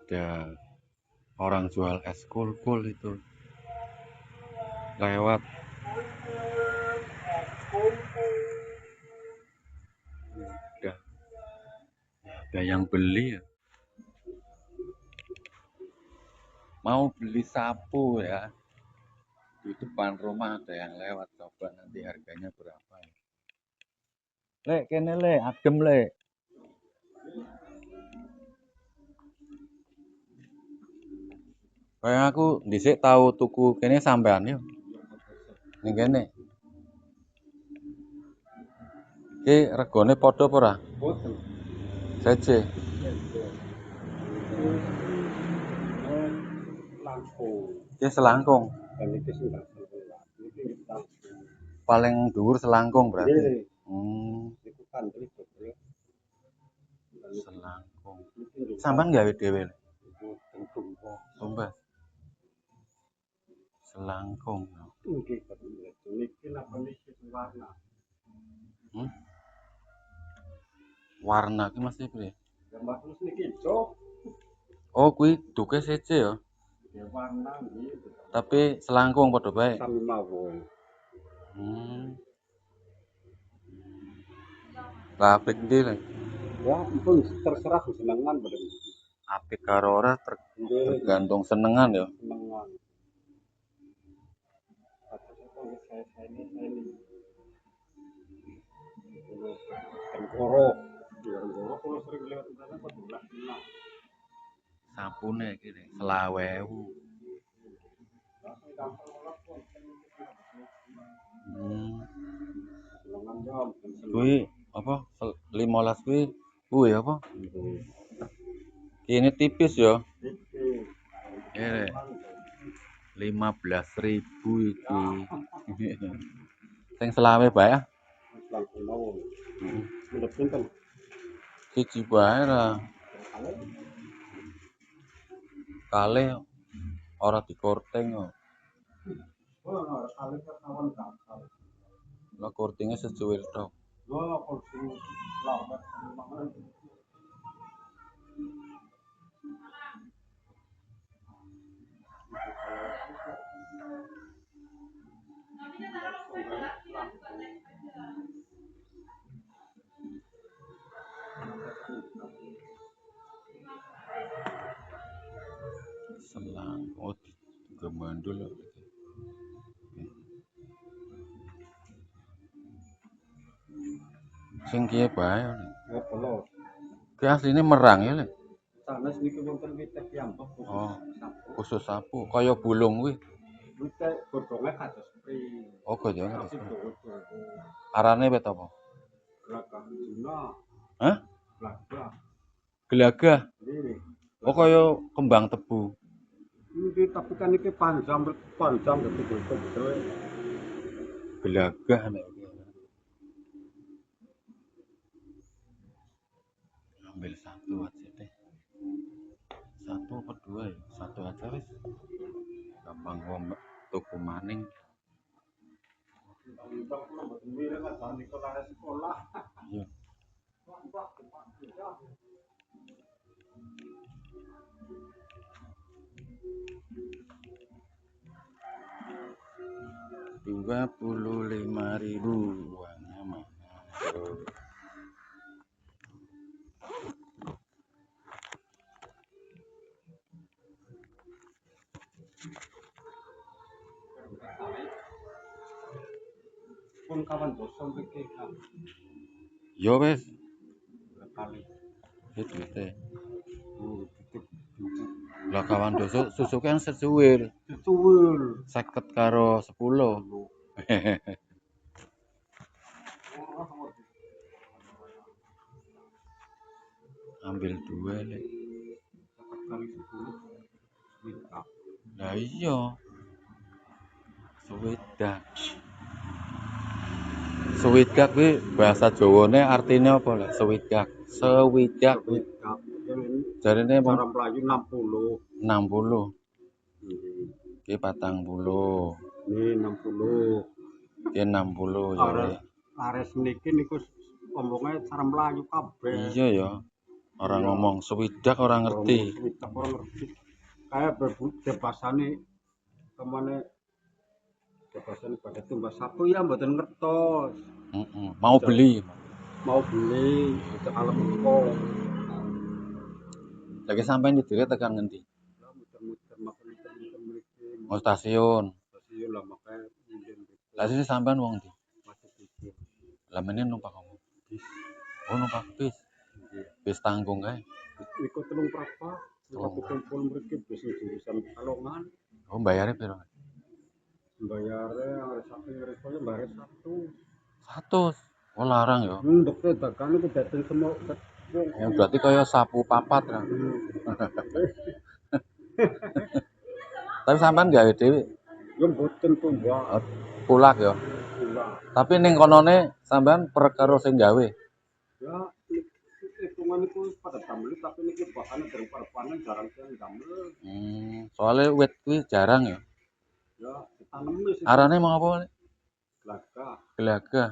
ada orang jual es kul-kul itu lewat. Udah ada yang beli ya. Mau beli sapu ya, di depan rumah ada yang lewat, coba nanti harganya berapa ya. Lek kene le adem le. Kayak aku dhisik tahu tuku kene sampean yo. Ning kene. Iki regane padha apa ora? Boten. Seje. Langkung. Iki selangkung. Dan iki sudah selangkung. Iki langkung. Paling dhuwur selangkung berarti. Nggih. Iku kandel ya. Selangkung. Sampean gawe dhewe. Tumbas. Selangkung. Nggih, betul. Niki napa niki warna. Warna ki mesti piye? Gambar terus niki ijo. Oh, kuwi duke seje ya. Ya warna nggih. Tapi selangkung padha bae. Sami mawon. Lah apik ndi le? Ya, pun terserah senengan boten. Apik karo ora tergantung senengan ya. Senengan. Tengkoro. Tengkoro kalau sering lewat di sana pedulah. Sapune iki 20.000. Kuwi apa 15 kuwi apa? Ini tipis ya. Ini 15.000 iki. Sing selawe bae ah. Siji bae lah. Kalih ora dikorting kok. Lah kortingnya secuil tok. Selang, oh gemandul. Sing kiye bae. Ya telur. Ki asline merang ya, Le. Sanes niki wonten witek piyambak khusus sapu, kaya bulung kuwi. Witek godhonge kados pri. Oh, godhonge kados pri. Arane wit apa? Gelagah Cina. Hah? Gelagah. Gelagah. Nggih. Oh, kaya kembang tebu. Nggih, tapi kan iki panjang betul-betul. Gelagah nek iki. Ambil satu aja deh. Satu apa dua ya? Satu aja wis. Gampang kok tuku maning. Iya. Rp25.000 uangnya mana? Pun kawan dosa mriki kan. Yo wis. Kali. Itu teh. Lah kawan dosa susu kan secuil. Secuil. 50 karo 10. Ambil dua le. 50 kali 10. Lah iya. Swidak. Swidak kuwi bahasa Jawane artine apa lek swidak? Swidak kuwi. Jarine cara mlayu 60. 60. Nggih. Ki 40. Nggih 60. Ki 60 jare. Lares niki niku omonge cara mlayu kabeh. Iya ya. Orang Iya. ngomong swidak orang ngerti. Kita orang ngerti. Kayak bebasane kemana bebasane pada tumbas sapu ya mboten ngertos. Mau beli. Mau beli itu alam kok. Lagi sampai di diri tekan ngendi? Lah muter-muter makan muter-muter mriki. Mau stasiun. Stasiun lah makanya nyen Lah sih sampean wong ndi? masih pikir. Lah meneh numpak apa? Bis. Oh numpak bis. Bis tanggung kae. Niku telung prapa. Niku kumpul mriki bis jurusan Pekalongan. Oh bayarnya piro? Bayarnya resikonya bayar 100. Oh larang ya. Dokter dagang itu datang semua. Ya berarti kaya sapu papat kan. Tapi sampean gawe dhewe. Ya mboten tuh, Mbak. Kulak ya. Pula. Tapi ning konone sampean perkara sing gawe. Ya hitungan itu pada damel tapi niki bahkan dari panen jarang sing damel. Soalnya wit kuwi jarang ya. Ya ditanemi sih. Arane mau apa? Gelagah. Gelagah.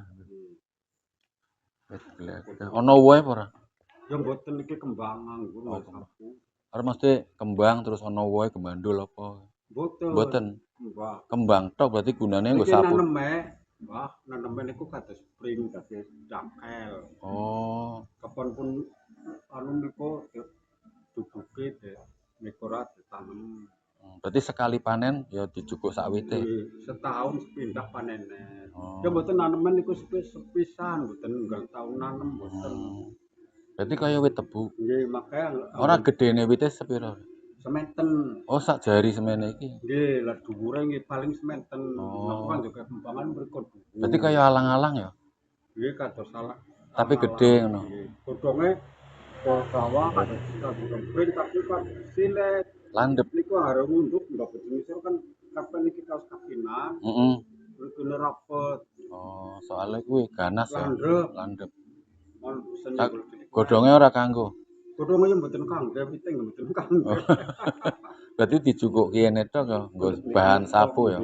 Wit gelagah. Ono wohe apa ora? Ya mboten niki kembang nganggur sapu. Arep mesti kembang terus ono wohe gembandul apa? Mboten. Mbak. Kembang tok berarti gunane nggo Niki sapu. naneme, Mbah, naneme niku kados spring kados cangkel. Oh, Kapan pun anu niku duduke niku ora ditanem. berarti sekali panen ya dijukuk sak wite. Setahun sepindah panene. Oh. Ya mboten nanemen niku sepisan, mboten enggal tahun nanem mboten. Berarti kaya wit tebu. Nggih, makanya Ora gedene wite sepiro? sementen. Oh, sak jari semene iki. Nggih, lah dhuwure nggih paling sementen. Napa kan juga kembangan mriku dhuwur. Berarti kaya alang-alang ya? Nggih, kados salah. Tapi gede ngono. Godhonge bawah kados spring tapi kan silet. Landep. Niku harus ngunduk mbak betul kan kapan niki kaos kakinan. Bener rapet. Oh, soalnya kuwi ganas ya. Landep. Godhonge ora kanggo. Godhonge yo mboten kangge, piting mboten kangge. Berarti dijukuk kene tok ya, nggo bahan sapu ya.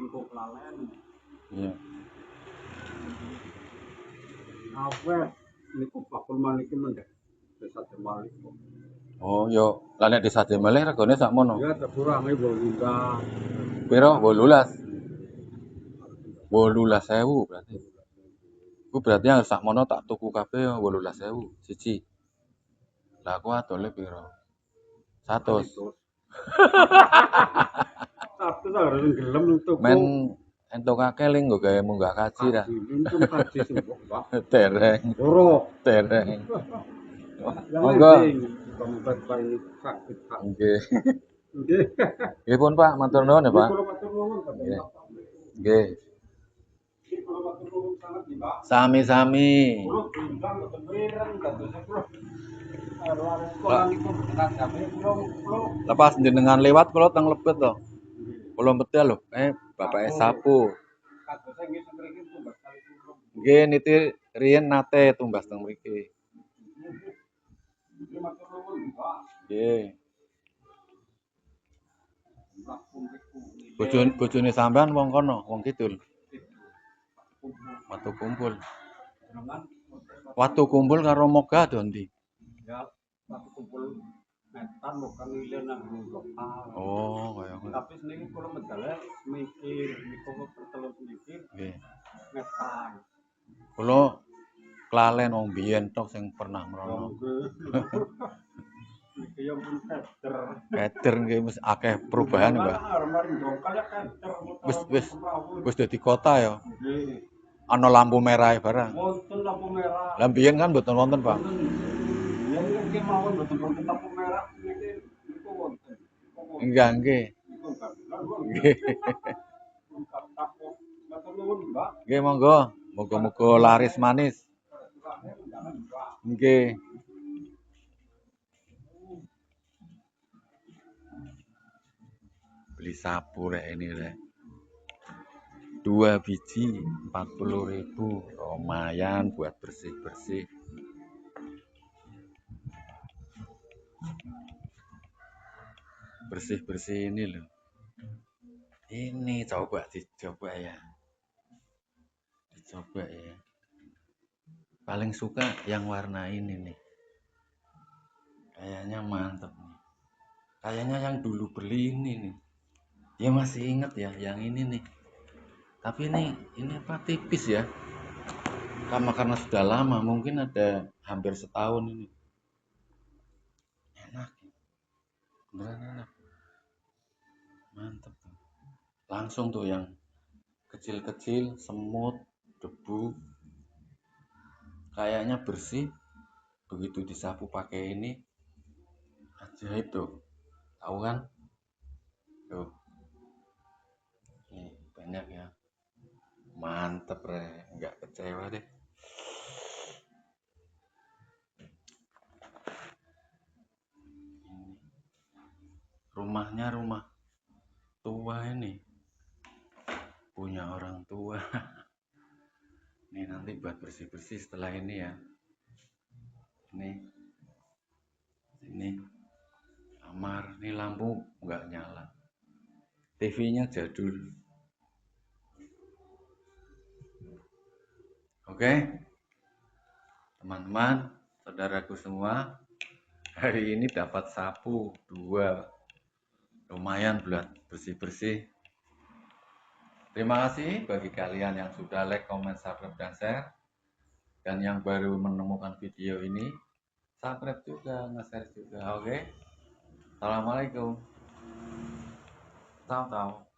Untuk lalen. Iya. Awe niku bakul maniki mendek. Desa Demali kok. Oh, yo lah nek desa Demali regane sakmono. Ya kurange 18. Piro? 18. 18.000 berarti. Ku berarti yang sakmono tak tuku kabeh ya 18.000 siji. Lah aku adole piro? 100. 100 harus gelem tuku. Men entokake ling nggo gawe munggah kaji dah. Untung kaji sembok, Pak. Tereng. Loro. Tereng. Monggo. Tempat paling sakit, Pak. Nggih. Nggih. Nggih pun Pak, matur nuwun ya Pak. Kula matur nuwun, Pak. Nggih. Kula matur nuwun sanget, Pak. Sami-sami. Kula diundang mboten mireng dados kula. Sekolah niku tekan jam Lepas jenengan lewat kula teng lebet to. Kula medal lho, bapake sapu. kadose nggih mriki tumbas kali kurung. Nggih niti riyen nate tumbas teng mriki. Matur nuwun, Pak. Nggih. Bojone sampean wong kono, wong kidul. Watu kumpul. Watu kumpul karo moga do ndi? Ya, watu kumpul metan bukan nilai nang lokal. Oh, kaya ngono. Tapi seniki kula medale mikir niku pertelus mikir. Nggih. Metan. Kula kelalen wong biyen tok sing pernah mrono. Iki yo pun keder. Keder nggih mesti akeh perubahan, Mbak. Wis dadi kota ya. Nggih. Ana lampu merah barang. Wonten lampu merah. Lah biyen kan mboten wonten, Pak. Yen iki mawon mboten wonten lampu merah niki niku wonten. Enggak, nggih. Nggih. Matur nuwun, Mbak. Nggih, monggo. Muga-muga laris manis. Nggih. Beli sapu rek ini rek. 2 biji 40.000. Lumayan buat bersih-bersih. Bersih-bersih ini loh. Ini coba dicoba ya. Dicoba ya. Paling suka yang warna ini nih. Kayaknya mantep nih. Kayaknya yang dulu beli ini nih. Dia masih inget ya yang ini nih. Tapi ini apa tipis ya. Karena sudah lama, mungkin ada hampir setahun ini. Enak, beneran enak. Mantep tuh. Langsung tuh yang kecil-kecil, semut, debu, kayaknya bersih. Begitu disapu pakai ini, ajaib tuh. Tahu kan? Tuh, nih banyak ya. Mantep re, nggak kecewa deh. Ini rumahnya rumah tua ini, punya orang tua. Nih nanti buat bersih-bersih setelah ini ya. Ini kamar, nih lampu nggak nyala. TV-nya jadul. Oke, teman-teman, saudaraku semua, hari ini dapat sapu 2. Lumayan buat bersih-bersih. Terima kasih bagi kalian yang sudah like, comment, subscribe, dan share. Dan yang baru menemukan video ini, subscribe juga, nge-share juga, oke? Assalamualaikum. Tahu-tahu.